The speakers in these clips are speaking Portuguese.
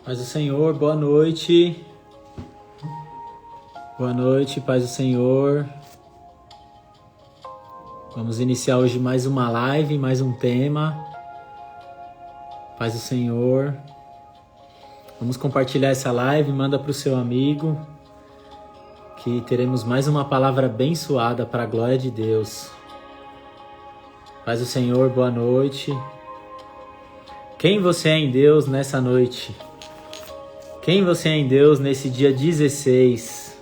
Paz do Senhor, boa noite. Boa noite, paz do Senhor. Vamos iniciar hoje mais uma live, mais um tema. Paz do Senhor. Vamos compartilhar essa live, manda para o seu amigo, que teremos mais uma palavra abençoada para a glória de Deus. Paz do Senhor, boa noite. Quem você é em Deus nessa noite? Quem você é em Deus nesse dia 16,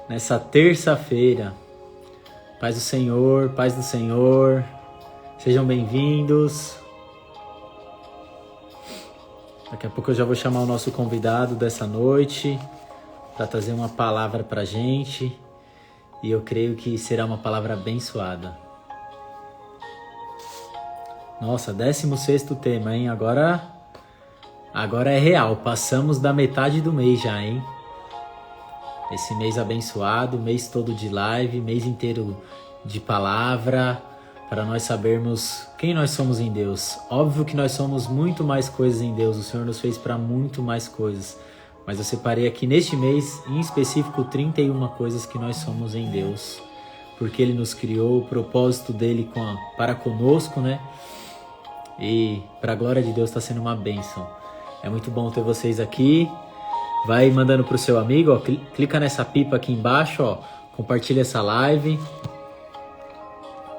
nessa terça-feira? Paz do Senhor, paz do Senhor, sejam bem-vindos. Daqui a pouco eu já vou chamar o nosso convidado dessa noite para trazer uma palavra para a gente, e eu creio que será uma palavra abençoada. Nossa, 16º tema, hein? Agora é real, passamos da metade do mês já, hein? Esse mês abençoado, mês todo de live, mês inteiro de palavra, para nós sabermos quem nós somos em Deus. Óbvio que nós somos muito mais coisas em Deus, o Senhor nos fez para muito mais coisas. Mas eu separei aqui neste mês, em específico, 31 coisas que nós somos em Deus. Porque Ele nos criou, o propósito dEle para conosco, né? E para a glória de Deus está sendo uma bênção. É muito bom ter vocês aqui. Vai mandando para o seu amigo, ó, clica nessa pipa aqui embaixo, ó, compartilha essa live.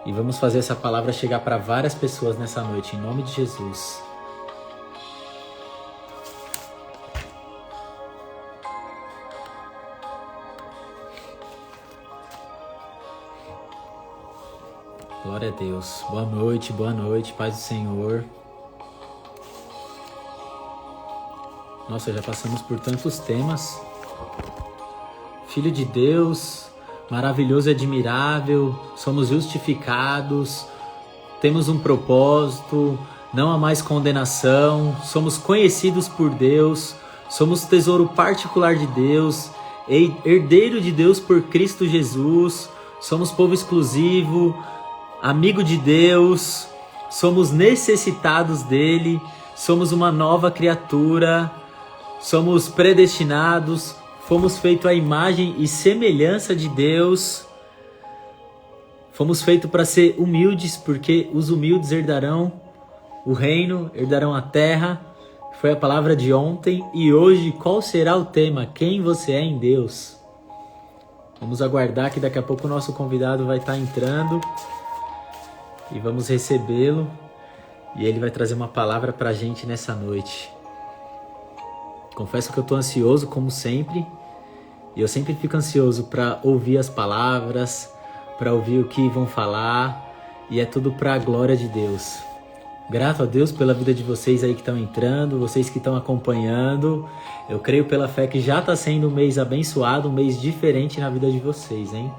E vamos fazer essa palavra chegar para várias pessoas nessa noite, em nome de Jesus. Glória a Deus. Boa noite, paz do Senhor. Nossa, já passamos por tantos temas. Filho de Deus, maravilhoso e admirável, somos justificados, temos um propósito, não há mais condenação, somos conhecidos por Deus, somos tesouro particular de Deus, herdeiro de Deus por Cristo Jesus, somos povo exclusivo, amigo de Deus, somos necessitados dele, somos uma nova criatura, somos predestinados, fomos feitos à imagem e semelhança de Deus. Fomos feitos para ser humildes, porque os humildes herdarão o reino, herdarão a terra. Foi a palavra de ontem. E hoje, qual será o tema? Quem você é em Deus? Vamos aguardar que daqui a pouco o nosso convidado vai estar entrando. E vamos recebê-lo. E ele vai trazer uma palavra para a gente nessa noite. Confesso que eu estou ansioso, como sempre. E eu sempre fico ansioso para ouvir as palavras, para ouvir o que vão falar. E é tudo para a glória de Deus. Grato a Deus pela vida de vocês aí que estão entrando, vocês que estão acompanhando. Eu creio pela fé que já está sendo um mês abençoado, um mês diferente na vida de vocês, hein?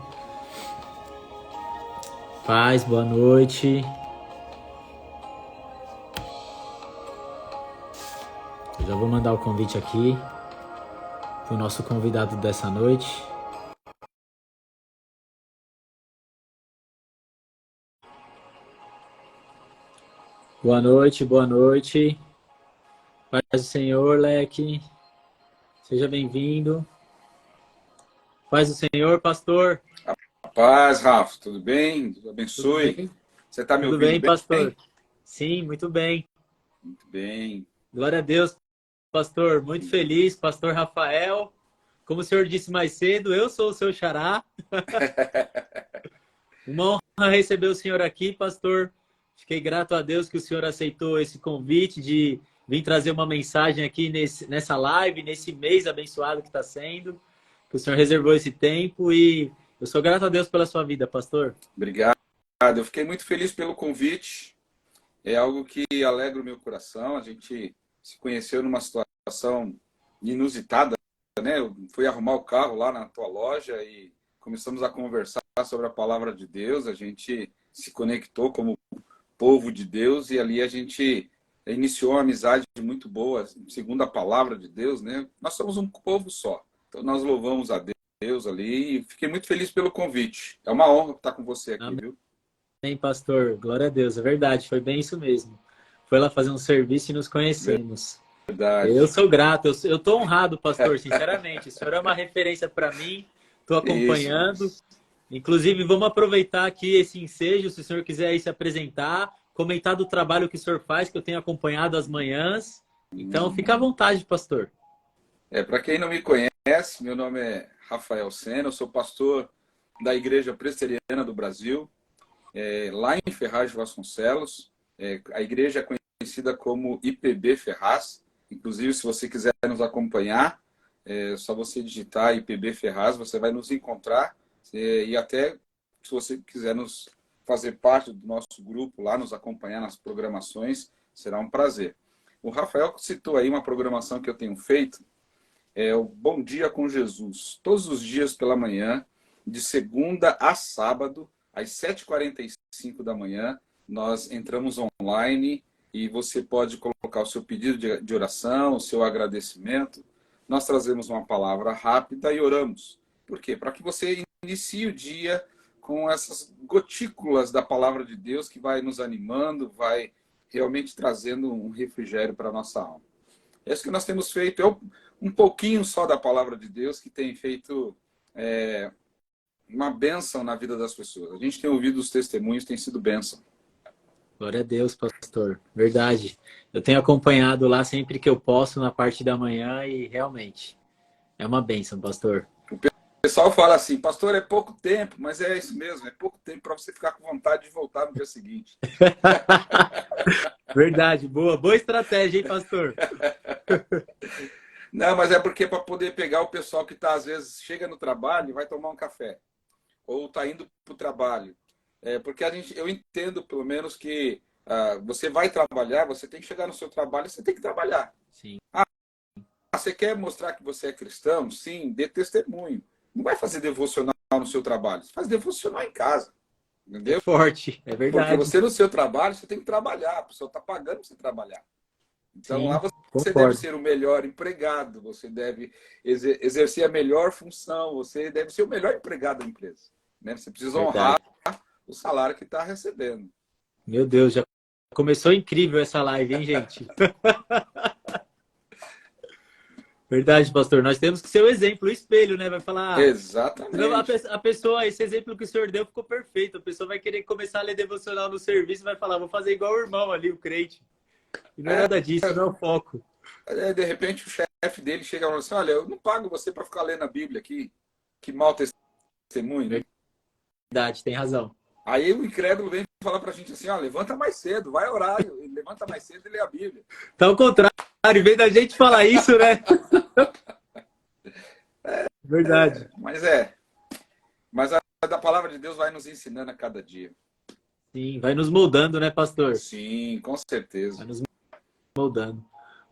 Paz, boa noite. Eu já vou mandar o convite aqui para o nosso convidado dessa noite. Boa noite, boa noite. Paz do Senhor, Leque. Seja bem-vindo. Paz do Senhor, pastor. Paz, Rafa. Tudo bem? Deus abençoe. Tudo bem? Você está me Tudo ouvindo bem, pastor? Sim, muito bem. Muito bem. Glória a Deus, pastor. Muito feliz, pastor Rafael. Como o senhor disse mais cedo, eu sou o seu xará. Uma honra receber o senhor aqui, pastor. Fiquei grato a Deus que o senhor aceitou esse convite de vir trazer uma mensagem aqui nessa live, nesse mês abençoado que está sendo. Que o senhor reservou esse tempo e eu sou grato a Deus pela sua vida, pastor. Obrigado. Eu fiquei muito feliz pelo convite. É algo que alegra o meu coração. A gente se conheceu numa situação inusitada, né? Eu fui arrumar o carro lá na tua loja e começamos a conversar sobre a palavra de Deus. A gente se conectou como povo de Deus e ali a gente iniciou uma amizade muito boa, segundo a palavra de Deus, né? Nós somos um povo só. Então nós louvamos a Deus ali e fiquei muito feliz pelo convite. É uma honra estar com você aqui, Amém, viu? pastor. Glória a Deus. É verdade, foi bem isso mesmo. Foi lá fazer um serviço e nos conhecemos. Eu Verdade. sou grato, eu estou honrado, pastor, sinceramente. O senhor é uma referência para mim, estou Isso. acompanhando. Inclusive, vamos aproveitar aqui esse ensejo, se o senhor quiser aí se apresentar, comentar do trabalho que o senhor faz, que eu tenho acompanhado às manhãs. Então, fica à vontade, pastor. Para quem não me conhece, meu nome é Rafael Sena, eu sou pastor da Igreja Presbiteriana do Brasil, lá em Ferraz de Vasconcelos. A igreja é conhecida como IPB Ferraz. Inclusive, se você quiser nos acompanhar, é só você digitar IPB Ferraz, você vai nos encontrar. E até se você quiser nos fazer parte do nosso grupo lá, nos acompanhar nas programações, será um prazer. O Rafael citou aí uma programação que eu tenho feito, o Bom Dia com Jesus. Todos os dias pela manhã, de segunda a sábado, às 7h45 da manhã, nós entramos online e você pode colocar o seu pedido de oração, o seu agradecimento. Nós trazemos uma palavra rápida e oramos. Por quê? Para que você inicie o dia com essas gotículas da palavra de Deus que vai nos animando, vai realmente trazendo um refrigério para a nossa alma. É isso que nós temos feito. Um pouquinho só da palavra de Deus que tem feito uma bênção na vida das pessoas. A gente tem ouvido os testemunhos, tem sido bênção. Glória a Deus, pastor. Verdade. Eu tenho acompanhado lá sempre que eu posso, na parte da manhã, e realmente é uma bênção, pastor. O pessoal fala assim, pastor, é pouco tempo, mas é isso mesmo, é pouco tempo para você ficar com vontade de voltar no dia seguinte. Verdade, boa. Boa estratégia, hein, pastor? Não, mas é porque para poder pegar o pessoal que está, às vezes, chega no trabalho e vai tomar um café, ou está indo para o trabalho. Porque eu entendo, pelo menos, que você vai trabalhar, você tem que chegar no seu trabalho, você tem que trabalhar. Sim. Você quer mostrar que você é cristão? Sim, dê testemunho. Não vai fazer devocional no seu trabalho, você faz devocional em casa. É Entendeu? forte, é Porque verdade. você, no seu trabalho, você tem que trabalhar, a pessoa está pagando para você trabalhar. Então, lá Sim, você deve concordo. ser o melhor empregado, você deve exercer a melhor função, você deve ser o melhor empregado da empresa. Né? Você precisa honrar Verdade. o salário que está recebendo. Meu Deus, já começou incrível essa live, hein, gente? Verdade, pastor. Nós temos que ser o exemplo, o espelho, né? Vai falar. Senão Exatamente. a pessoa, esse exemplo que o senhor deu ficou perfeito. A pessoa vai querer começar a ler devocional no serviço e vai falar, vou fazer igual o irmão ali, o crente. E não é nada disso, não é o foco. De repente, o chefe dele chega e fala assim, olha, eu não pago você para ficar lendo a Bíblia aqui. Que mau testemunho, né? Verdade, tem razão. Aí o incrédulo vem falar para a gente assim, ó, levanta mais cedo, vai orar, levanta mais cedo e lê a Bíblia. Tá ao contrário, em vez da gente falar isso, né? Verdade. Mas a palavra de Deus vai nos ensinando a cada dia. Sim, vai nos moldando, né, pastor? Sim, com certeza. Vai nos moldando.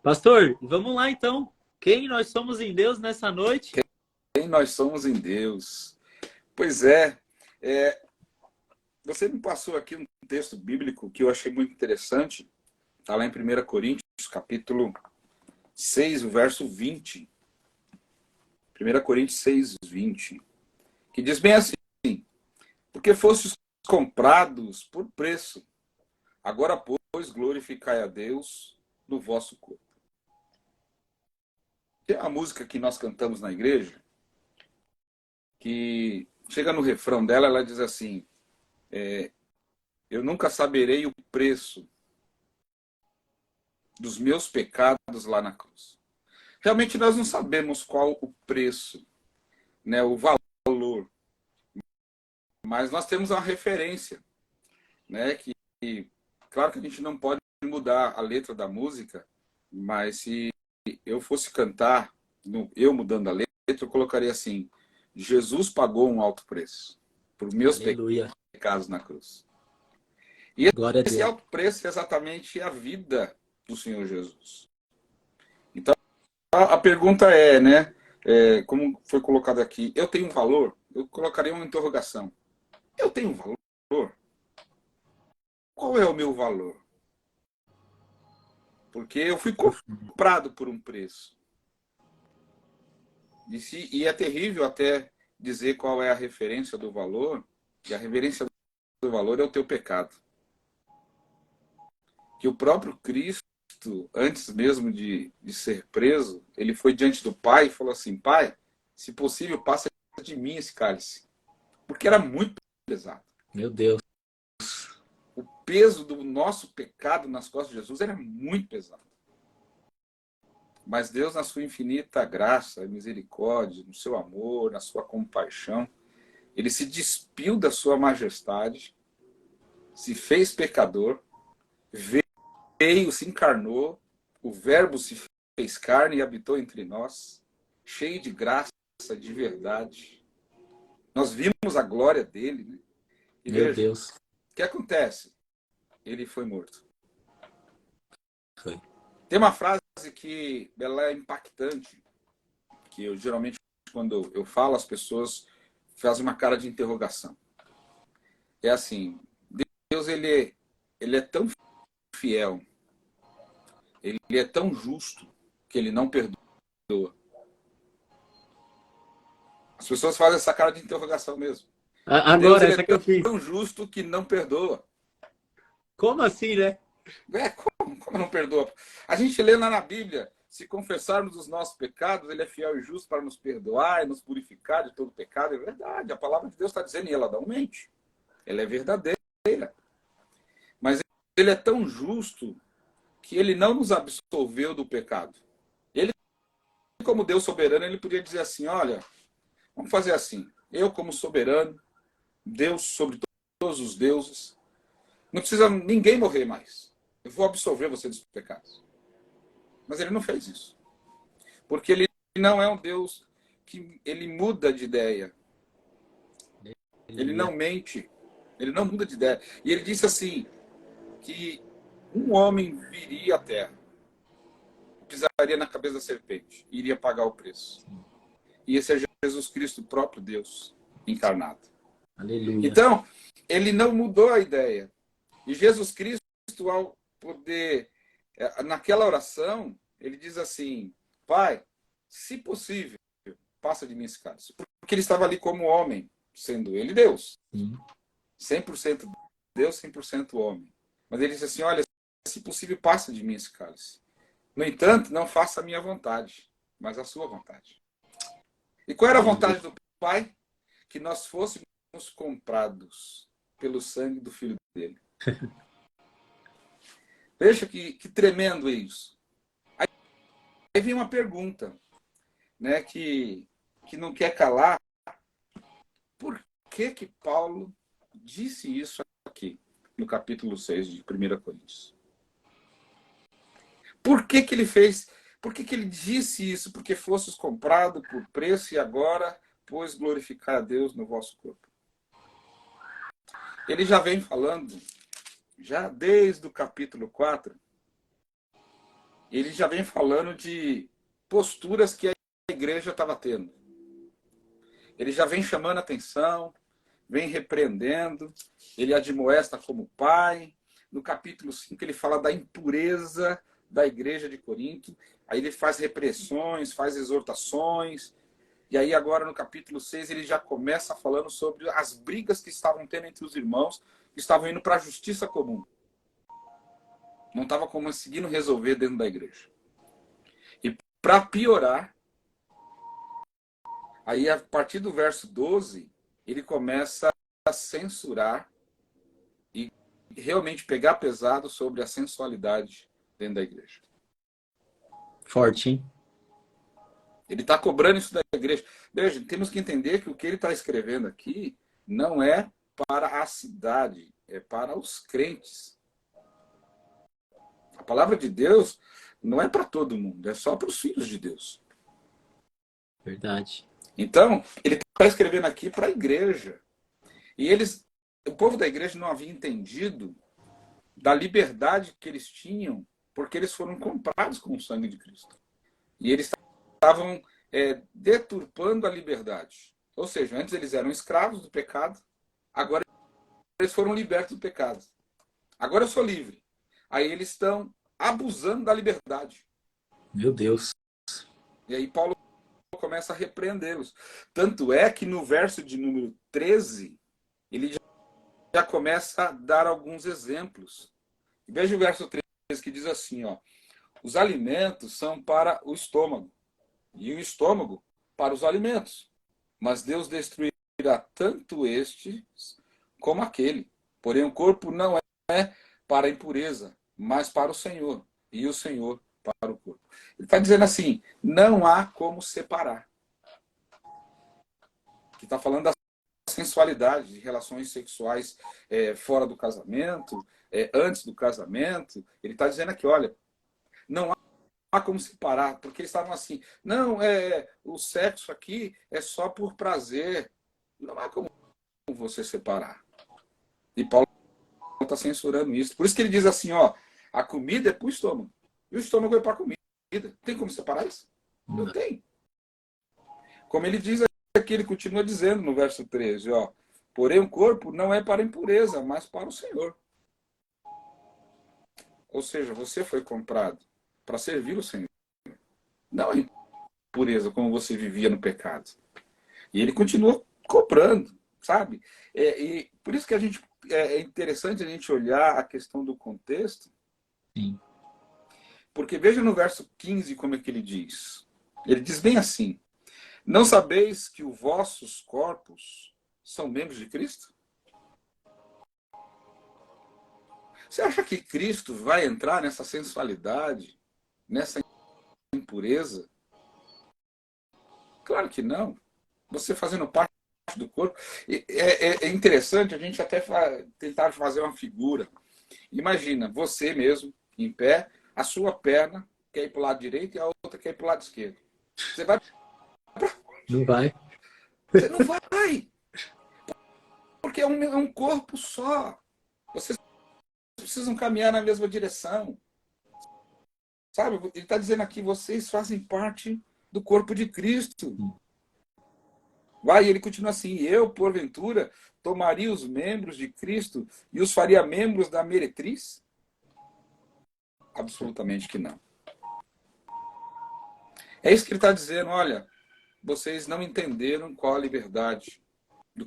Pastor, vamos lá então. Quem nós somos em Deus nessa noite? Quem nós somos em Deus. Pois é, você me passou aqui um texto bíblico que eu achei muito interessante. Está lá em 1 Coríntios, capítulo 6, o verso 20. 1 Coríntios 6, 20. Que diz bem assim, porque fostes comprados por preço. Agora, pois, glorificai a Deus no vosso corpo. Tem uma música que nós cantamos na igreja, que chega no refrão dela, ela diz assim, eu nunca saberei o preço dos meus pecados lá na cruz. Realmente nós não sabemos qual o preço, né, o valor, mas nós temos uma referência, né, que claro que a gente não pode mudar a letra da música, mas se eu fosse cantar, eu mudando a letra, eu colocaria assim, Jesus pagou um alto preço por meus Aleluia. pecados na cruz. E Glória a esse Deus. alto preço é exatamente a vida do Senhor Jesus. Então, a pergunta né, como foi colocado aqui, eu tenho um valor? Eu colocaria uma interrogação. Eu tenho um valor? Qual é o meu valor? Porque eu fui comprado por um preço. E é terrível até dizer qual é a referência do valor, e a referência do valor é o teu pecado. Que o próprio Cristo antes mesmo de ser preso, ele foi diante do pai e falou assim: Pai, se possível, passa de mim esse cálice. Porque era muito pesado. Meu Deus. O peso do nosso pecado nas costas de Jesus era muito pesado. Mas Deus, na sua infinita graça, misericórdia, no seu amor, na sua compaixão, ele se despiu da sua majestade, se fez pecador, veio, se encarnou, o Verbo se fez carne e habitou entre nós, cheio de graça, de verdade. Nós vimos a glória dele, né? E Meu veja, Deus. o que acontece? Ele foi morto. Foi. Tem uma frase que ela é impactante, que eu geralmente, quando eu falo, as pessoas fazem uma cara de interrogação. É assim: Deus, ele é tão fiel, ele é tão justo, que ele não perdoa. As pessoas fazem essa cara de interrogação mesmo. Deus, Agora, ele é essa que eu fiz. tão justo que não perdoa. Como assim, né? Como não perdoa? A gente lê lá na Bíblia: se confessarmos os nossos pecados, ele é fiel e justo para nos perdoar e nos purificar de todo pecado. É verdade, a palavra de Deus está dizendo, e ela não mente. Ela é verdadeira. Mas ele é tão justo que ele não nos absolveu do pecado. Ele, como Deus soberano, ele podia dizer assim: olha, vamos fazer assim, eu como soberano, Deus sobre todos os deuses, não precisa ninguém morrer mais. Eu vou absolver você dos pecados. Mas ele não fez isso. Porque ele não é um Deus que ele muda de ideia. Ele não mente. Ele não muda de ideia. E ele disse assim, que um homem viria à terra, pisaria na cabeça da serpente, e iria pagar o preço. E esse é Jesus Cristo, o próprio Deus encarnado. Aleluia. Então, ele não mudou a ideia. E Jesus Cristo, ao poder, naquela oração, ele diz assim: Pai, se possível, passa de mim esse cálice. Porque ele estava ali como homem, sendo ele Deus. Sim. 100% Deus, 100% homem. Mas ele disse assim: olha, se possível, passa de mim esse cálice. No entanto, não faça a minha vontade, mas a sua vontade. E qual era a vontade do Pai? Que nós fôssemos comprados pelo sangue do Filho dele. Veja que tremendo é isso. Aí vem uma pergunta, né, que não quer calar. Por que Paulo disse isso aqui, no capítulo 6 de 1 Coríntios? Por que ele fez? Por que ele disse isso? Porque fosses comprado por preço e agora, pois, glorificar a Deus no vosso corpo. Ele já vem falando, já desde o capítulo 4, ele já vem falando de posturas que a igreja estava tendo. Ele já vem chamando a atenção, vem repreendendo, ele admoesta como pai. No capítulo 5 ele fala da impureza da igreja de Corinto, aí ele faz repressões, faz exortações, e aí agora no capítulo 6 ele já começa falando sobre as brigas que estavam tendo entre os irmãos, que estavam indo para a justiça comum. Não estava conseguindo resolver dentro da igreja. E para piorar, aí a partir do verso 12, ele começa a censurar e realmente pegar pesado sobre a sensualidade dentro da igreja. Forte, hein? Ele está cobrando isso da igreja. Veja, temos que entender que o que ele está escrevendo aqui não é para a cidade, é para os crentes. A palavra de Deus não é para todo mundo, é só para os filhos de Deus. Verdade. Então, ele está escrevendo aqui para a igreja. E o povo da igreja não havia entendido da liberdade que eles tinham, porque eles foram comprados com o sangue de Cristo. E eles estavam deturpando a liberdade. Ou seja, antes eles eram escravos do pecado, agora eles foram libertos do pecado. Agora eu sou livre. Aí eles estão abusando da liberdade. Meu Deus. E aí Paulo começa a repreendê-los. Tanto é que no verso de número 13, ele já começa a dar alguns exemplos. Veja o verso 13 que diz assim, ó: Os alimentos são para o estômago, e o estômago para os alimentos. Mas Deus destruirá tanto este como aquele. Porém, o corpo não é para a impureza, mas para o Senhor, e o Senhor para o corpo. Ele está dizendo assim, não há como separar. Que está falando da sensualidade, de relações sexuais fora do casamento, antes do casamento. Ele está dizendo aqui, olha, não há como separar, porque eles estavam assim, não, o sexo aqui é só por prazer. Não há como você separar. E Paulo está censurando isso. Por isso que ele diz assim, ó, a comida é para o estômago. E o estômago é para a comida. Tem como separar isso? Não tem. Como ele diz aqui, ele continua dizendo no verso 13, ó, porém o corpo não é para a impureza, mas para o Senhor. Ou seja, você foi comprado para servir o Senhor. Não a impureza como você vivia no pecado. E ele continua comprando, sabe? E por isso que é interessante a gente olhar a questão do contexto. Sim. Porque veja no verso 15 como é que ele diz. Ele diz bem assim, não sabeis que os vossos corpos são membros de Cristo? Você acha que Cristo vai entrar nessa sensualidade, nessa impureza? Claro que não. Você fazendo parte do corpo. É interessante a gente até tentar fazer uma figura. Imagina, você mesmo, em pé, a sua perna quer ir para o lado direito e a outra quer ir para o lado esquerdo. Você vai para onde? Não vai. Você não vai. Porque é um corpo só. Vocês precisam caminhar na mesma direção. Sabe? Ele está dizendo aqui, vocês fazem parte do corpo de Cristo. Vai, e ele continua assim, eu, porventura, tomaria os membros de Cristo e os faria membros da meretriz? Absolutamente que não. É isso que ele está dizendo, olha, vocês não entenderam qual a liberdade do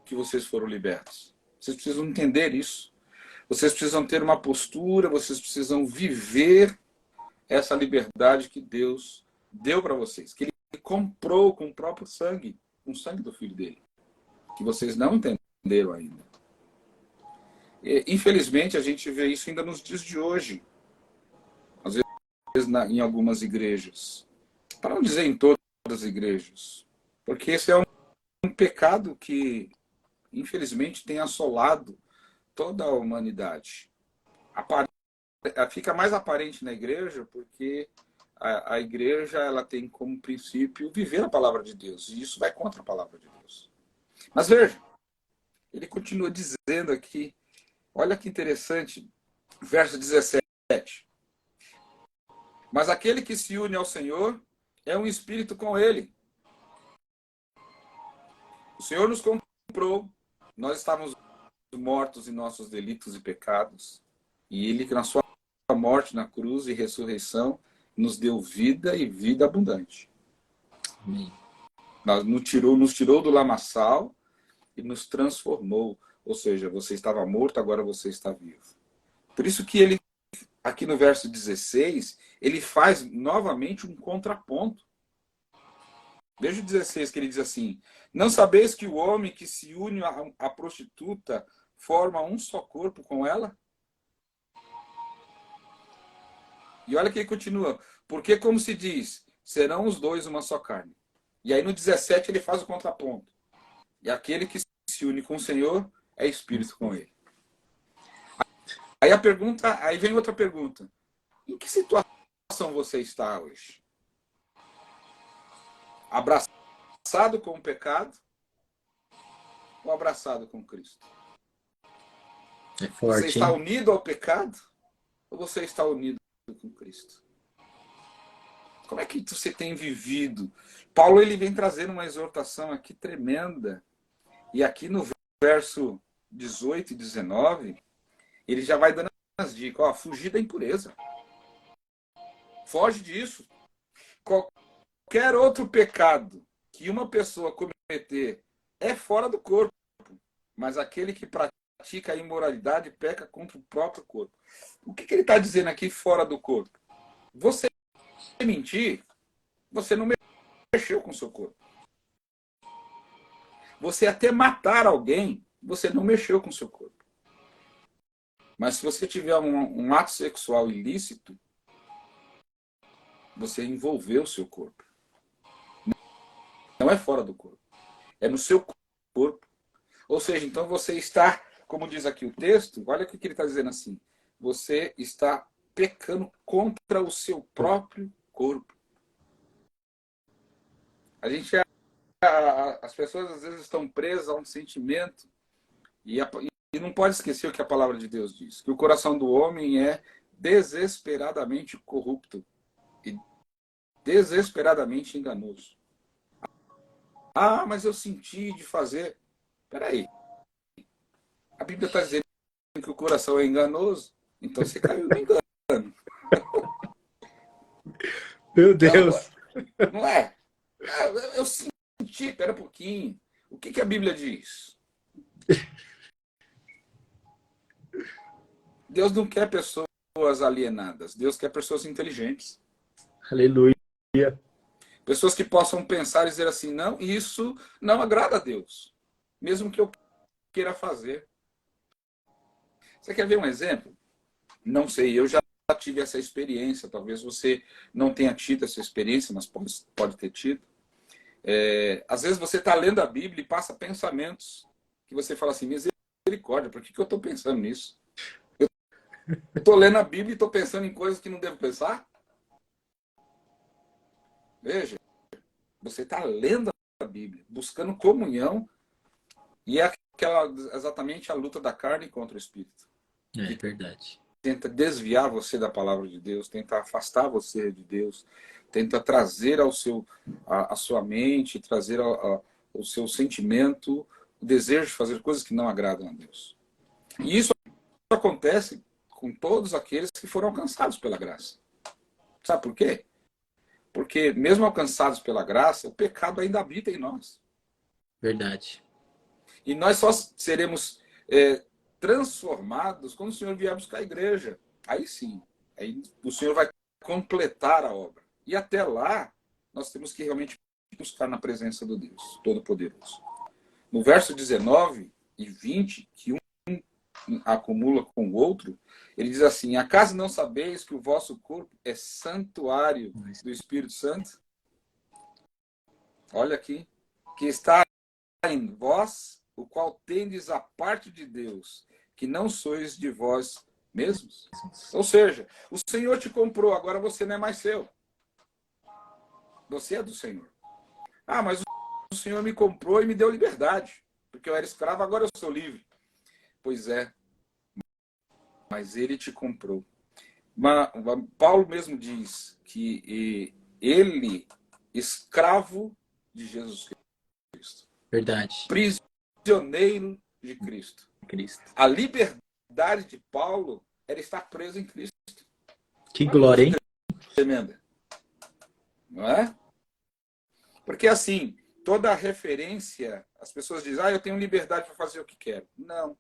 que vocês foram libertos. Vocês precisam entender isso. Vocês precisam ter uma postura, vocês precisam viver essa liberdade que Deus deu para vocês, que Ele comprou com o próprio sangue, com o sangue do Filho dele, que vocês não entenderam ainda. E, infelizmente, a gente vê isso ainda nos dias de hoje, às vezes em algumas igrejas, para não dizer em todas as igrejas, porque esse é um pecado que, infelizmente, tem assolado toda a humanidade. Fica mais aparente na igreja porque a igreja ela tem como princípio viver a palavra de Deus, e isso vai contra a palavra de Deus. Mas veja, ele continua dizendo aqui, olha que interessante, verso 17. Mas aquele que se une ao Senhor é um espírito com ele. O Senhor nos comprou, nós estávamos mortos em nossos delitos e pecados, e ele, na sua morte na cruz e ressurreição, nos deu vida e vida abundante. Amém. Nos tirou do lamaçal e nos transformou. Ou seja, você estava morto, agora você está vivo. Por isso que ele, aqui no verso 16, ele faz novamente um contraponto. Veja o 16 que ele diz assim, não sabeis que o homem que se une à prostituta forma um só corpo com ela? E olha que ele continua, porque como se diz, serão os dois uma só carne. E aí no 17 ele faz o contraponto. E aquele que se une com o Senhor é espírito com ele. Aí vem outra pergunta. Em que situação você está hoje? Abraçado com o pecado ou abraçado com Cristo? É forte, você está hein? unido ao pecado ou você está unido com Cristo? Como é que você tem vivido? Paulo ele vem trazendo uma exortação aqui tremenda. E aqui no verso 18 e 19, ele já vai dando as dicas. Ó, fugir da impureza. Foge disso. Qualquer outro pecado que uma pessoa cometer é fora do corpo. Mas aquele que pratica a imoralidade peca contra o próprio corpo. O que ele está dizendo aqui fora do corpo? Você mentir, você não mexeu com o seu corpo. Você até matar alguém, você não mexeu com o seu corpo. Mas se você tiver um ato sexual ilícito, você envolveu o seu corpo. Não é fora do corpo. É no seu corpo. Ou seja, então você está, como diz aqui o texto, olha o que ele está dizendo assim. Você está pecando contra o seu próprio corpo. As pessoas às vezes estão presas a um sentimento e não pode esquecer o que a palavra de Deus diz, que o coração do homem é desesperadamente corrupto e desesperadamente enganoso. Ah, mas eu senti de fazer. Peraí. A Bíblia está dizendo que o coração é enganoso, então você caiu no engano. Meu Deus. Não é? Eu senti, pera um pouquinho. O que a Bíblia diz? Deus não quer pessoas alienadas. Deus quer pessoas inteligentes. Aleluia. Pessoas que possam pensar e dizer assim, não, isso não agrada a Deus. Mesmo que eu queira fazer. Você quer ver um exemplo? Não sei, eu já tive essa experiência. Talvez você não tenha tido essa experiência, mas pode ter tido. Às vezes você está lendo a Bíblia e passa pensamentos que você fala assim, misericórdia, por que eu estou pensando nisso? Eu estou lendo a Bíblia e estou pensando em coisas que não devo pensar? Veja, você está lendo a Bíblia, buscando comunhão, e é exatamente a luta da carne contra o Espírito. É verdade. Tenta desviar você da palavra de Deus, tenta afastar você de Deus, tenta trazer a sua mente, trazer o seu sentimento, o desejo de fazer coisas que não agradam a Deus. E isso acontece com todos aqueles que foram alcançados pela graça. Sabe por quê? Porque mesmo alcançados pela graça, o pecado ainda habita em nós. Verdade. E nós só seremos transformados quando o Senhor vier buscar a igreja. Aí sim, aí o Senhor vai completar a obra. E até lá, nós temos que realmente buscar na presença do Deus Todo-Poderoso. No verso 19 e 20, que um acumula com o outro, ele diz assim, acaso não sabeis que o vosso corpo é santuário do Espírito Santo? Olha aqui, que está em vós, o qual tendes a parte de Deus, que não sois de vós mesmos. Ou seja, o Senhor te comprou, agora você não é mais seu. Você é do Senhor. Ah, mas o Senhor me comprou e me deu liberdade, porque eu era escravo, agora eu sou livre. Pois é, mas ele te comprou. Paulo mesmo diz que ele, escravo de Jesus Cristo. Verdade. Prisioneiro de Cristo. A liberdade de Paulo era estar preso em Cristo. Que glória, hein? Tremenda. Não é? Porque assim, toda referência, as pessoas dizem, eu tenho liberdade para fazer o que quero. Não.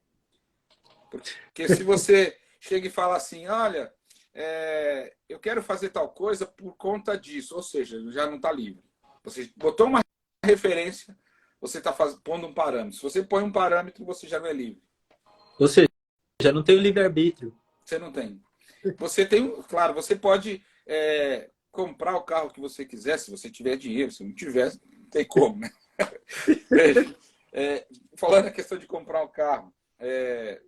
Porque se você chega e fala assim, olha, eu quero fazer tal coisa por conta disso, ou seja, já não está livre. Você botou uma referência, você está pondo um parâmetro. Se você põe um parâmetro, você já não é livre. Ou seja, já não tem o livre-arbítrio. Você não tem. Você tem, claro, você pode comprar o carro que você quiser, se você tiver dinheiro. Se não tiver, não tem como, né? Veja, falando a questão de comprar um carro,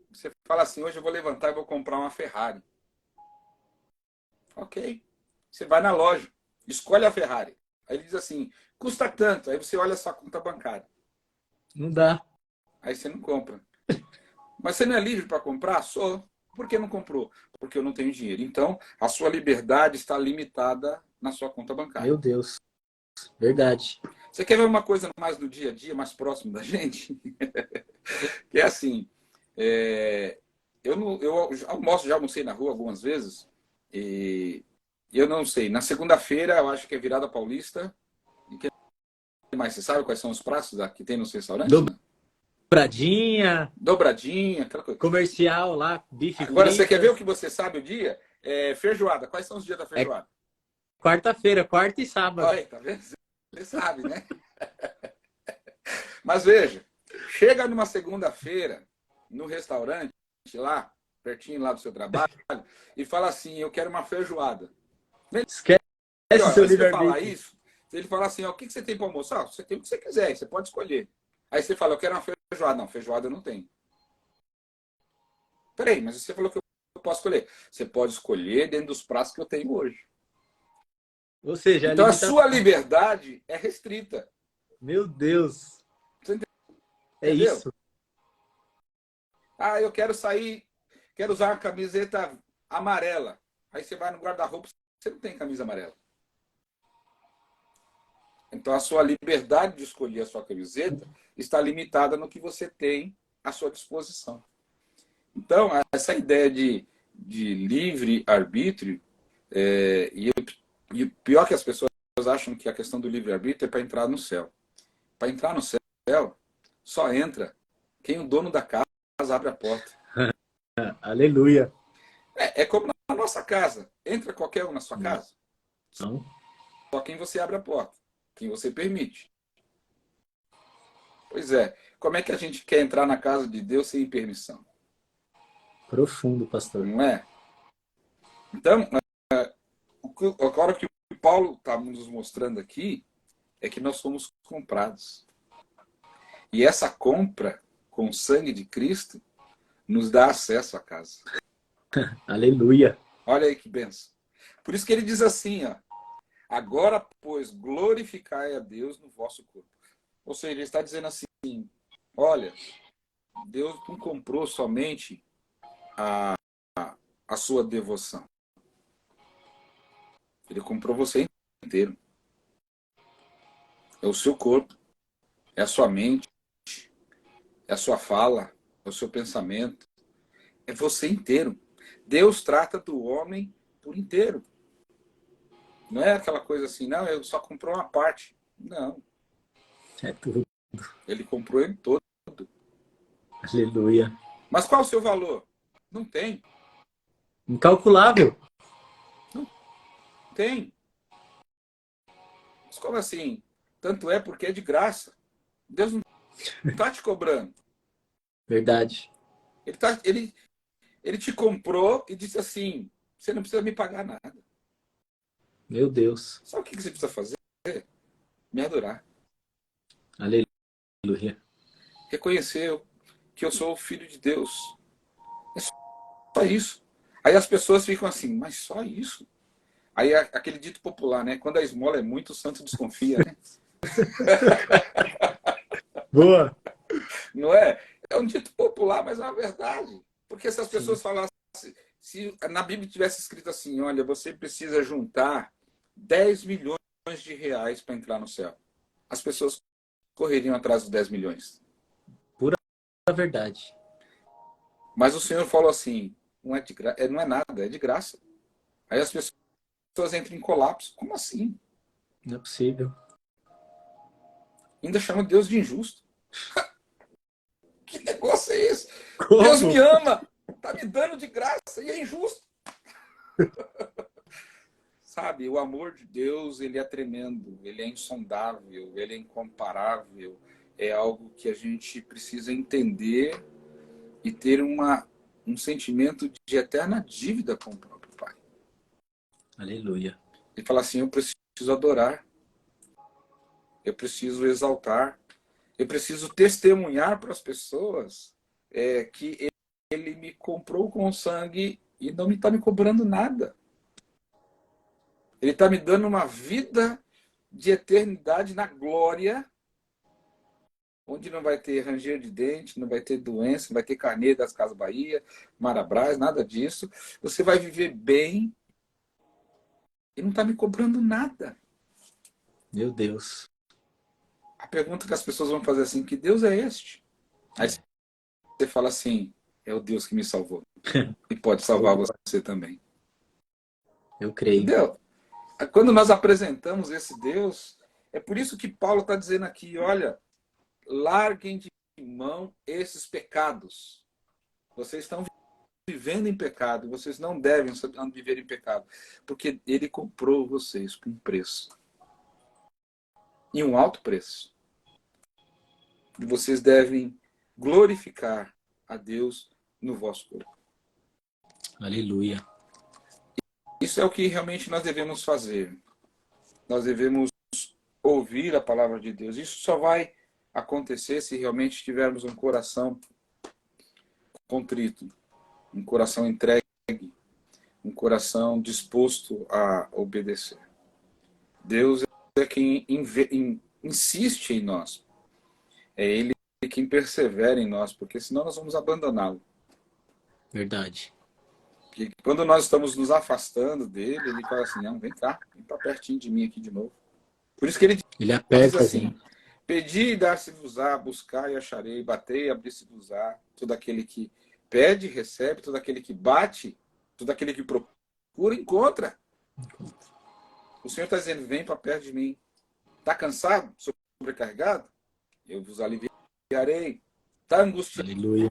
você fala assim, hoje eu vou levantar e vou comprar uma Ferrari. Ok. Você vai na loja, escolhe a Ferrari. Aí ele diz assim, custa tanto. Aí você olha a sua conta bancária. Não dá. Aí você não compra. Mas você não é livre para comprar? Sou. Por que não comprou? Porque eu não tenho dinheiro. Então, a sua liberdade está limitada na sua conta bancária. Meu Deus. Verdade. Você quer ver uma coisa mais do dia a dia, mais próximo da gente? Que é assim, eu já almocei na rua algumas vezes, e eu não sei, na segunda-feira eu acho que é virada paulista. E que mais? Você sabe quais são os pratos que tem nos restaurantes? Dobradinha. Dobradinha, aquela coisa. Comercial lá, bife Agora, fritas. você quer ver o que você sabe o dia? Feijoada. Quais são os dias da feijoada? Quarta-feira, quarta e sábado. Olha, tá vendo? Você sabe, né? Mas veja, chega numa segunda-feira, no restaurante, lá, pertinho lá do seu trabalho, e fala assim, eu quero uma feijoada. Esquece Melhor, seu antes de eu falar livre-arbítrio. isso, ele fala assim, ó, o que você tem para almoçar? Você tem o que você quiser, você pode escolher. Aí você fala, eu quero uma feijoada. Não, feijoada eu não tenho. Peraí, mas você falou que eu posso escolher. Você pode escolher dentro dos pratos que eu tenho hoje. Ou seja, a Então a limitação. sua liberdade é restrita. Meu Deus. Você É entendeu? isso. Ah, eu quero sair, quero usar uma camiseta amarela. Aí você vai no guarda-roupa, você não tem camisa amarela. Então a sua liberdade de escolher a sua camiseta está limitada no que você tem à sua disposição. Então, essa ideia de livre-arbítrio, e o pior que as pessoas acham que a questão do livre-arbítrio é para entrar no céu. Para entrar no céu, só entra quem o dono da casa abre a porta. Aleluia. É como na nossa casa. Entra qualquer um na sua casa, Não. só quem você abre a porta, quem você permite. Pois é, como é que a gente quer entrar na casa de Deus sem permissão? Profundo, pastor. Não é? Então, agora o que o Paulo está nos mostrando aqui é que nós somos comprados. E essa compra com o sangue de Cristo nos dá acesso à casa. Aleluia. Olha aí que benção. Por isso que ele diz assim, ó, agora, pois, glorificai a Deus no vosso corpo. Ou seja, ele está dizendo assim, olha, Deus não comprou somente a sua devoção. Ele comprou você inteiro. É o seu corpo, é a sua mente, é a sua fala, é o seu pensamento. É você inteiro. Deus trata do homem por inteiro. Não é aquela coisa assim, não, eu só comprou uma parte. Não, É tudo. ele comprou ele todo. Aleluia. Mas qual é o seu valor? Não tem. Incalculável. Não tem. Mas como assim? Tanto é porque é de graça. Deus não está te cobrando. Verdade. Ele te comprou e disse assim, você não precisa me pagar nada. Meu Deus. Sabe o que você precisa fazer? Me adorar. Aleluia. Reconhecer que eu sou o filho de Deus. É só isso. Aí as pessoas ficam assim, mas só isso? Aí aquele dito popular, né? Quando a esmola é muito, o santo desconfia, né? Boa. Não é? É um dito popular, mas é uma verdade. Porque se as Sim. pessoas falassem, se na Bíblia tivesse escrito assim, olha, você precisa juntar 10 milhões de reais para entrar no céu. As pessoas correriam atrás dos 10 milhões. Pura verdade. Mas o Senhor falou assim, não é nada, é de graça. Aí as pessoas entram em colapso. Como assim? Não é possível. Ainda chama Deus de injusto. Que negócio é esse? Deus me Como? ama, tá me dando de graça e é injusto. Sabe, o amor de Deus, ele é tremendo, ele é insondável, ele é incomparável. É algo que a gente precisa entender e ter um sentimento de eterna dívida com o próprio Pai. Aleluia. Ele fala assim, eu preciso adorar, eu preciso exaltar, eu preciso testemunhar para as pessoas que ele me comprou com sangue e não está me cobrando nada. Ele está me dando uma vida de eternidade na glória, onde não vai ter ranger de dente, não vai ter doença, não vai ter carneiro das Casas Bahia, Marabras, nada disso. Você vai viver bem e não está me cobrando nada. Meu Deus. A pergunta que as pessoas vão fazer assim, que Deus é este? Aí você fala assim, é o Deus que me salvou. E pode salvar você também. Eu creio. Entendeu? Quando nós apresentamos esse Deus, é por isso que Paulo está dizendo aqui, olha, larguem de mão esses pecados. Vocês estão vivendo em pecado. Vocês não devem viver em pecado, porque ele comprou vocês com um preço. E um alto preço. E vocês devem glorificar a Deus no vosso corpo. Aleluia. Isso é o que realmente nós devemos fazer. Nós devemos ouvir a palavra de Deus. Isso só vai acontecer se realmente tivermos um coração contrito, um coração entregue, um coração disposto a obedecer. Deus é quem insiste em nós. É Ele quem persevera em nós, porque senão nós vamos abandoná-lo. Verdade. Porque quando nós estamos nos afastando dele, ele fala assim, não, vem cá, vem para pertinho de mim aqui de novo. Por isso que ele Ele diz aperta assim, pedi e dar-se-vos-á, buscar e acharei, batei e abrir-se-vos-á. Todo aquele que pede, recebe, todo aquele que bate, todo aquele que procura, encontra. O Senhor está dizendo, vem para perto de mim. Está cansado? Sobrecarregado? Eu vos aliviarei. Está angustiado? Aleluia.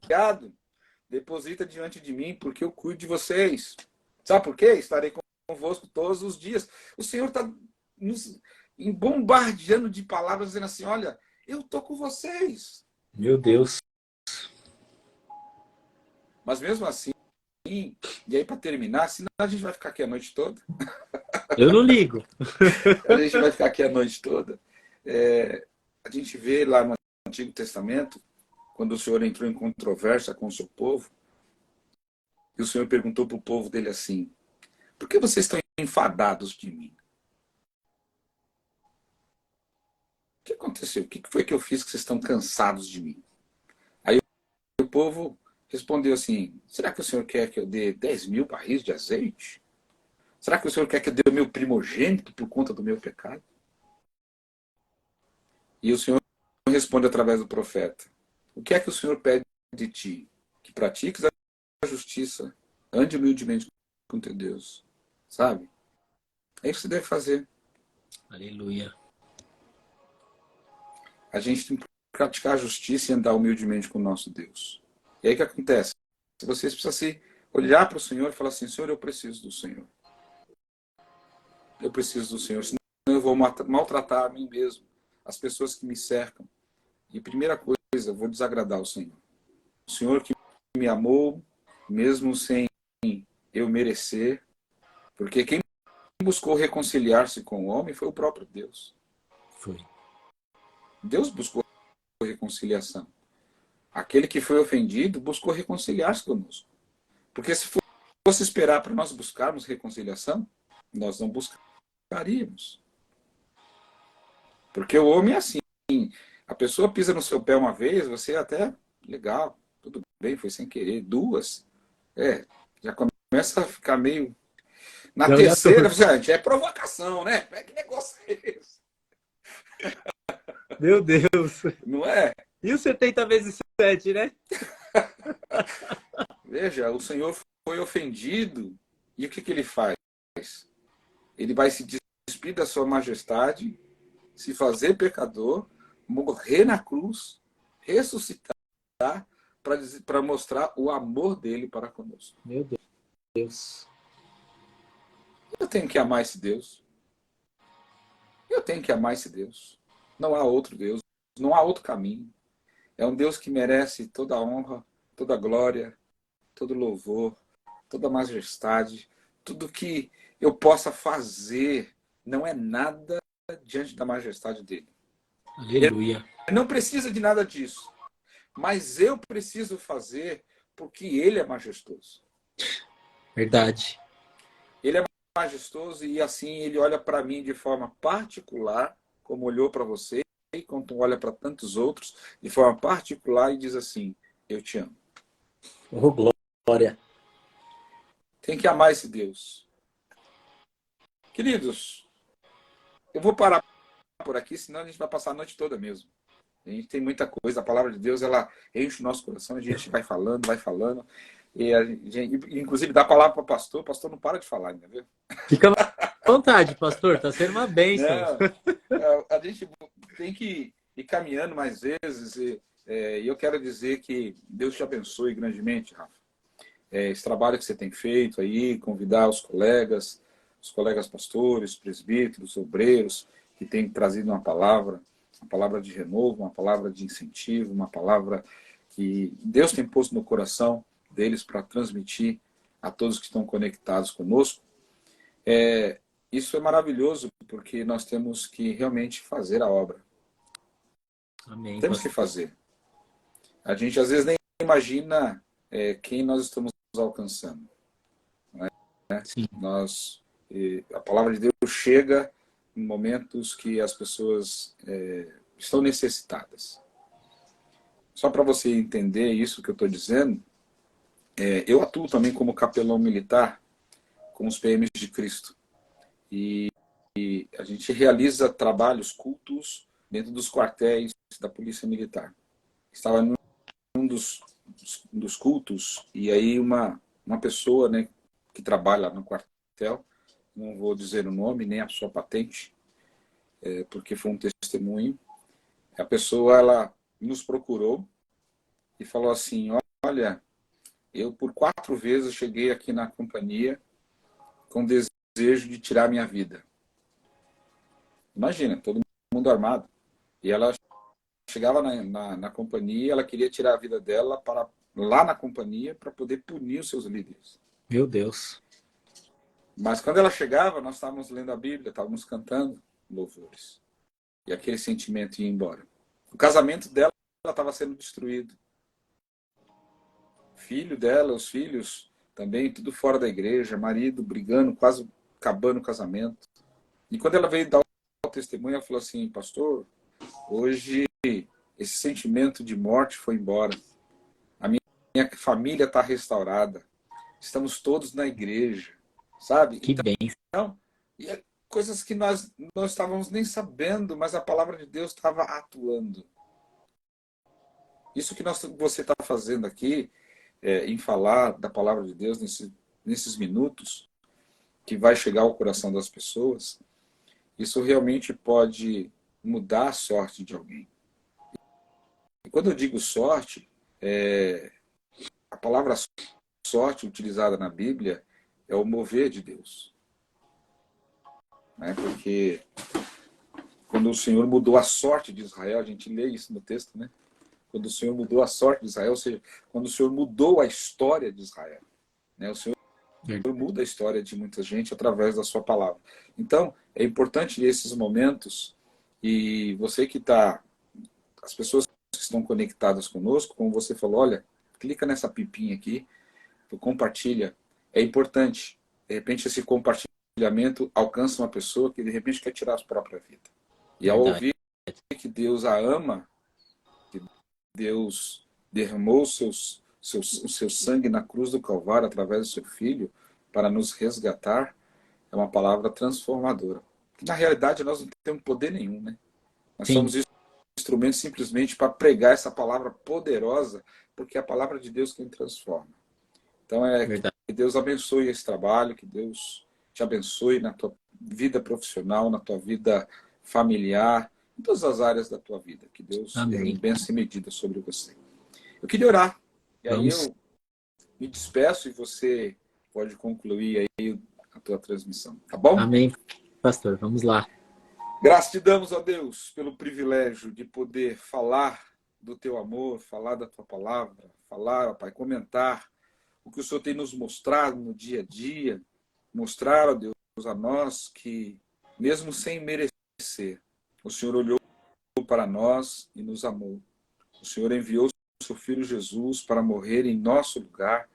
Deposita diante de mim, porque eu cuido de vocês. Sabe por quê? Estarei convosco todos os dias. O Senhor está nos bombardeando de palavras, dizendo assim, olha, eu estou com vocês. Meu Deus. Mas mesmo assim, e aí para terminar, senão a gente vai ficar aqui a noite toda. Eu não ligo. A gente vai ficar aqui a noite toda. A gente vê lá no Antigo Testamento, quando o Senhor entrou em controvérsia com o seu povo, e o Senhor perguntou para o povo dele assim, por que vocês estão enfadados de mim? O que aconteceu? O que foi que eu fiz que vocês estão cansados de mim? Aí o povo respondeu assim, será que o Senhor quer que eu dê 10 mil barris de azeite? Será que o Senhor quer que eu dê o meu primogênito por conta do meu pecado? E o Senhor responde através do profeta, o que é que o Senhor pede de ti? Que pratiques a justiça, ande humildemente com teu Deus. Sabe? É isso que você deve fazer. Aleluia. A gente tem que praticar a justiça e andar humildemente com o nosso Deus. E aí o que acontece? Vocês precisam se olhar para o Senhor e falar assim, Senhor, eu preciso do Senhor. Eu preciso do Senhor, senão eu vou maltratar a mim mesmo, as pessoas que me cercam. E primeira coisa, eu vou desagradar o Senhor. O Senhor que me amou, mesmo sem eu merecer, porque quem buscou reconciliar-se com o homem foi o próprio Deus. Foi. Deus buscou reconciliação. Aquele que foi ofendido buscou reconciliar-se conosco. Porque se fosse esperar para nós buscarmos reconciliação, nós não buscaríamos. Porque o homem é assim. A pessoa pisa no seu pé uma vez, você até, legal, tudo bem, foi sem querer. Duas, já começa a ficar meio... Na Não, terceira, gente, é provocação, né? Que negócio é esse? Meu Deus. Não é? E o 70 vezes 7, né? Veja, o Senhor foi ofendido e o que ele faz? Ele vai se despir da sua majestade, se fazer pecador, morrer na cruz, ressuscitar para mostrar o amor dele para conosco. Meu Deus. Eu tenho que amar esse Deus. Eu tenho que amar esse Deus. Não há outro Deus, não há outro caminho. É um Deus que merece toda a honra, toda a glória, todo louvor, toda a majestade, tudo que eu possa fazer não é nada diante da majestade dele. Aleluia. Ele não precisa de nada disso, mas eu preciso fazer porque ele é majestoso. Verdade. Ele é majestoso e assim ele olha para mim de forma particular, como olhou para você, e quando olha para tantos outros, de forma particular e diz assim, eu te amo. Oh, glória. Tem que amar esse Deus. Queridos, eu vou parar por aqui, senão a gente vai passar a noite toda mesmo. A gente tem muita coisa, a palavra de Deus, ela enche o nosso coração, a gente vai falando, e a gente, inclusive dá a palavra para o pastor não para de falar, entendeu? Fica à vontade, pastor, tá sendo uma bênção. Não, a gente tem que ir caminhando mais vezes, e eu quero dizer que Deus te abençoe grandemente, Rafa. esse trabalho que você tem feito aí, convidar os colegas pastores, presbíteros, obreiros, que têm trazido uma palavra de renovo, uma palavra de incentivo, uma palavra que Deus tem posto no coração deles para transmitir a todos que estão conectados conosco. Isso é maravilhoso, porque nós temos que realmente fazer a obra. Amém, Temos que pastor. fazer. A gente às vezes nem imagina quem nós estamos alcançando. Sim, A palavra de Deus chega em momentos que as pessoas estão necessitadas. Só para você entender isso que eu estou dizendo, eu atuo também como capelão militar com os PMs de Cristo. E a gente realiza trabalhos, cultos, dentro dos quartéis da Polícia Militar. Estava num dos cultos, e aí uma pessoa, né, que trabalha no quartel, não vou dizer o nome, nem a sua patente, porque foi um testemunho. A pessoa, ela nos procurou e falou assim: olha, eu por 4 vezes cheguei aqui na companhia com desejo de tirar minha vida. Imagina, todo mundo armado. E ela chegava na companhia, ela queria tirar a vida dela para lá na companhia para poder punir os seus líderes. meu Deus. Mas quando ela chegava, nós estávamos lendo a Bíblia, estávamos cantando louvores. E aquele sentimento ia embora. O casamento dela estava sendo destruído. O filho dela, os filhos também, tudo fora da igreja, marido brigando, quase acabando o casamento. E quando ela veio dar o testemunho, ela falou assim: pastor, hoje esse sentimento de morte foi embora. A minha família está restaurada. Estamos todos na igreja, sabe? Que bem. Então, coisas que nós não estávamos nem sabendo, mas a palavra de Deus estava atuando. Isso que você está fazendo aqui, em falar da palavra de Deus nesses minutos, que vai chegar ao coração das pessoas, isso realmente pode mudar a sorte de alguém. E quando eu digo sorte, a palavra sorte utilizada na Bíblia é o mover de Deus. Né? Porque quando o Senhor mudou a sorte de Israel, a gente lê isso no texto, né? Quando o Senhor mudou a sorte de Israel, ou seja, quando o Senhor mudou a história de Israel. Né? O Senhor muda a história de muita gente através da sua palavra. Então, é importante esses momentos, e você que está, as pessoas que estão conectadas conosco, como você falou, olha, clica nessa pipinha aqui, compartilha, é importante. De repente, esse compartilhamento alcança uma pessoa que de repente quer tirar a própria vida. E ao Verdade. ouvir que Deus a ama, que Deus derramou o seu sangue na cruz do Calvário através do seu Filho para nos resgatar, é uma palavra transformadora. Que, na realidade, nós não temos poder nenhum, né? Nós Sim, somos instrumentos simplesmente para pregar essa palavra poderosa, porque é a palavra de Deus quem transforma. Então, verdade. que Deus abençoe esse trabalho, que Deus te abençoe na tua vida profissional, na tua vida familiar, em todas as áreas da tua vida. Que Deus derrame Amém. bênção e medida sobre você. Eu queria orar. E aí Vamos. eu me despeço e você pode concluir aí a tua transmissão. Tá bom? Amém, pastor. Vamos lá. Graças te damos, ó Deus, pelo privilégio de poder falar do teu amor, falar da tua palavra, falar, ó Pai, comentar o que o Senhor tem nos mostrado no dia a dia, mostrar, ó Deus, a nós que, mesmo sem merecer, o Senhor olhou para nós e nos amou. O Senhor enviou o seu Filho Jesus para morrer em nosso lugar,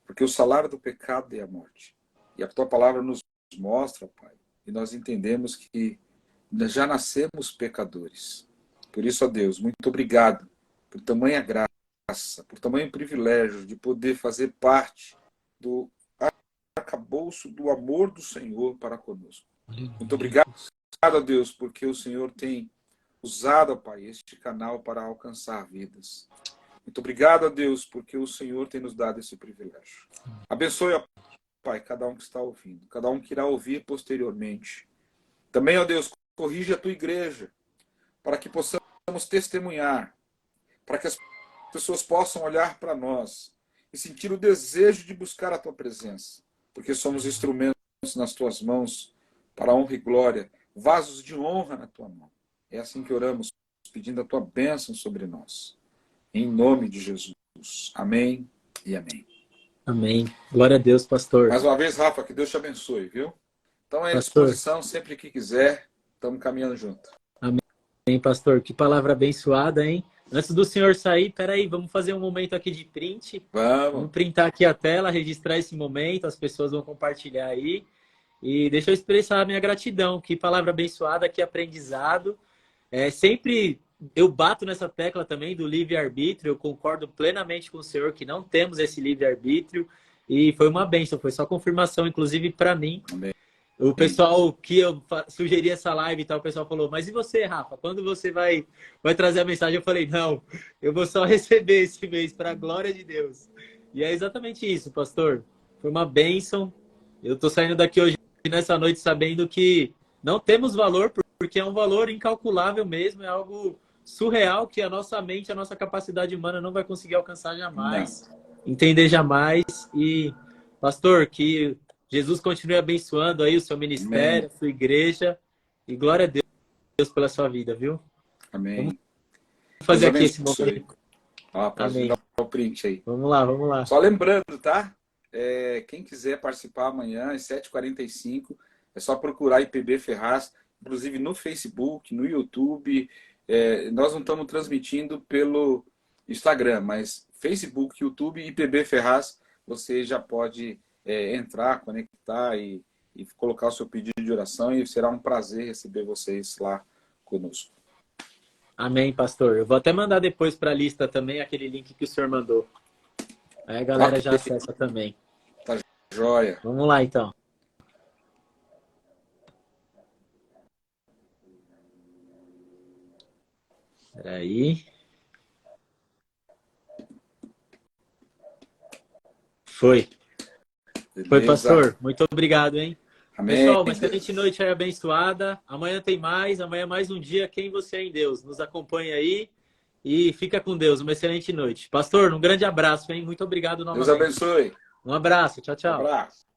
porque o salário do pecado é a morte. E a tua palavra nos mostra, Pai, e nós entendemos que já nascemos pecadores. Por isso, ó Deus, muito obrigado por tamanha graça, por tamanho privilégio de poder fazer parte do arcabouço do amor do Senhor para conosco. Muito Aleluia. obrigado, ó Deus, porque o Senhor tem usado, ó Pai, este canal para alcançar vidas. Muito obrigado, ó Deus, porque o Senhor tem nos dado esse privilégio. Abençoe, ó Pai, cada um que está ouvindo, cada um que irá ouvir posteriormente. Também, ó Deus, corrige a tua igreja, para que possamos testemunhar, para que as pessoas possam olhar para nós e sentir o desejo de buscar a tua presença, porque somos instrumentos nas tuas mãos para a honra e glória, vasos de honra na tua mão. É assim que oramos, pedindo a tua bênção sobre nós. Em nome de Jesus. Amém e amém. Amém. Glória a Deus, pastor. Mais uma vez, Rafa, que Deus te abençoe, viu? Então, é à Pastor. disposição, sempre que quiser, estamos caminhando junto. Amém, pastor. Que palavra abençoada, hein? Antes do senhor sair, peraí, vamos fazer um momento aqui de print. Vamos printar aqui a tela, registrar esse momento, as pessoas vão compartilhar aí. E deixa eu expressar a minha gratidão. Que palavra abençoada, que aprendizado. Sempre eu bato nessa tecla também do livre-arbítrio. Eu concordo plenamente com o senhor que não temos esse livre-arbítrio. E foi uma bênção, foi só confirmação, inclusive para mim. Amém. O pessoal que eu sugeri essa live e tal, o pessoal falou, mas e você, Rafa? Quando você vai trazer a mensagem? Eu falei, não, eu vou só receber esse mês, para a glória de Deus. E é exatamente isso, pastor. Foi uma bênção. Eu estou saindo daqui hoje, nessa noite, sabendo que não temos valor, porque é um valor incalculável mesmo, é algo surreal que a nossa mente, a nossa capacidade humana não vai conseguir alcançar jamais, entender jamais. E, pastor, que Jesus continue abençoando aí o seu ministério, a sua igreja. E glória a Deus pela sua vida, viu? Amém. Vamos fazer aqui esse momento. Pode dar o print aí. Vamos lá, vamos lá. Só lembrando, tá? Quem quiser participar amanhã, às 7h45, é só procurar IPB Ferraz, inclusive no Facebook, no YouTube. Nós não estamos transmitindo pelo Instagram, mas Facebook, YouTube, IPB Ferraz, você já pode entrar, conectar e colocar o seu pedido de oração, e será um prazer receber vocês lá conosco. Amém, pastor. Eu vou até mandar depois para a lista também aquele link que o senhor mandou. Aí a galera já acessa também. Tá joia. Vamos lá, então. Peraí. Foi. Beleza. Foi, pastor. Muito obrigado, hein? Amém. Pessoal, uma excelente noite aí abençoada. Amanhã tem mais. Amanhã mais um dia. Quem você é em Deus. Nos acompanha aí e fica com Deus. Uma excelente noite. Pastor, um grande abraço, hein? Muito obrigado novamente. Deus abençoe. Um abraço. Tchau, tchau. Um abraço.